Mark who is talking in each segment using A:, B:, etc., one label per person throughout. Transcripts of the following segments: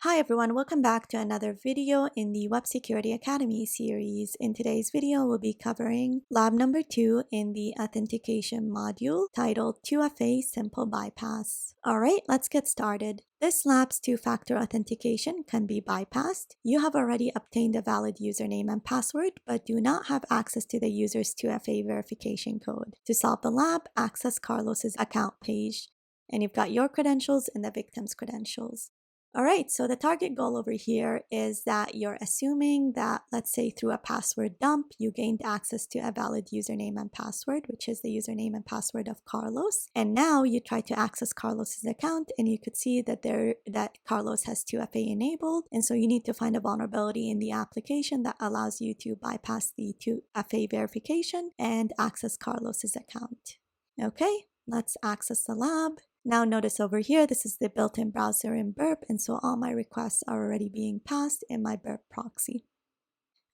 A: Hi everyone, welcome back to another video in the Web Security Academy series. In today's video, we'll be covering lab number 2 in the authentication module titled 2FA Simple Bypass. Alright, let's get started. This lab's two-factor authentication can be bypassed. You have already obtained a valid username and password, but do not have access to the user's 2FA verification code. To solve the lab, access Carlos's account page, and you've got your credentials and the victim's credentials. All right, so the target goal over here is that you're assuming that, let's say through a password dump, you gained access to a valid username and password, which is the username and password of Carlos. And now you try to access Carlos's account and you could see that Carlos has 2FA enabled. And so you need to find a vulnerability in the application that allows you to bypass the 2FA verification and access Carlos's account. Okay, let's access the lab. Now notice over here, this is the built-in browser in Burp, and so all my requests are already being passed in my Burp proxy.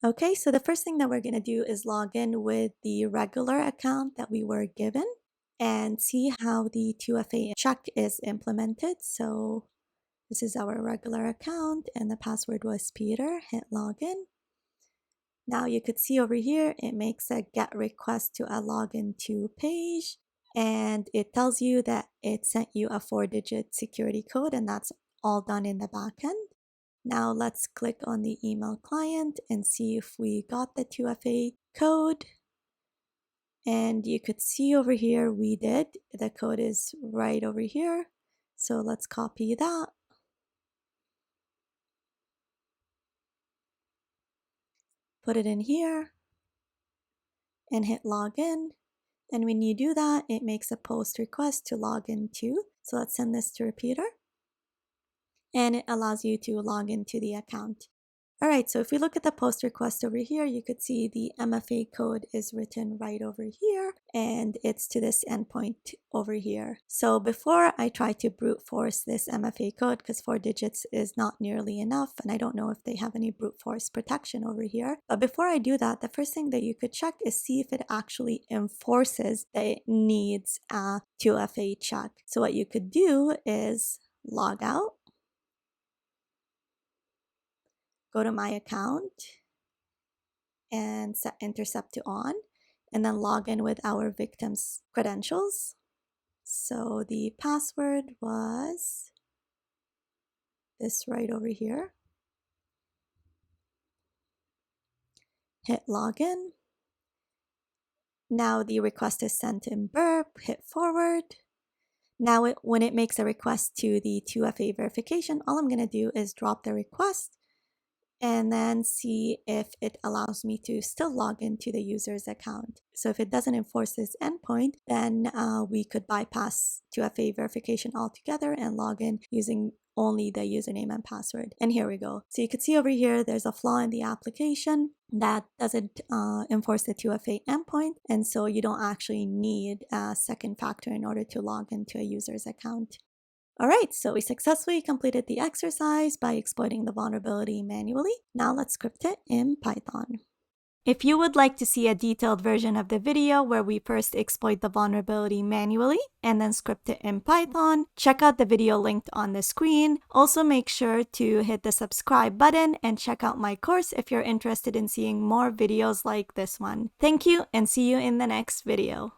A: Okay, so the first thing that we're going to do is log in with the regular account that we were given and see how the 2FA check is implemented. So this is our regular account and the password was Peter. Hit login. Now you could see over here, it makes a get request to a login to page. And it tells you that it sent you a 4-digit security code, and that's all done in the backend. Now let's click on the email client and see if we got the 2FA code. And you could see over here we did. The code is right over here. So let's copy that. Put it in here and hit login. And when you do that, it makes a post request to log in to. So let's send this to Peter. And it allows you to log into the account. All right, so if we look at the post request over here, you could see the MFA code is written right over here, and it's to this endpoint over here. So before I try to brute force this MFA code, because 4 digits is not nearly enough, and I don't know if they have any brute force protection over here. But before I do that, the first thing that you could check is see if it actually enforces that it needs a 2FA check. So what you could do is log out. Go to my account and set intercept to on, and then log in with our victim's credentials. So the password was this right over here. Hit login. Now the request is sent in Burp. Hit forward. Now when it makes a request to the 2FA verification, all I'm going to do is drop the request and then see if it allows me to still log into the user's account. So if it doesn't enforce this endpoint, then we could bypass 2FA verification altogether and log in using only the username and password. And here we go. So you can see over here, there's a flaw in the application that doesn't enforce the 2FA endpoint. And so you don't actually need a second factor in order to log into a user's account. All right, so we successfully completed the exercise by exploiting the vulnerability manually. Now let's script it in Python. If you would like to see a detailed version of the video where we first exploit the vulnerability manually and then script it in Python, check out the video linked on the screen. Also make sure to hit the subscribe button and check out my course if you're interested in seeing more videos like this one. Thank you and see you in the next video.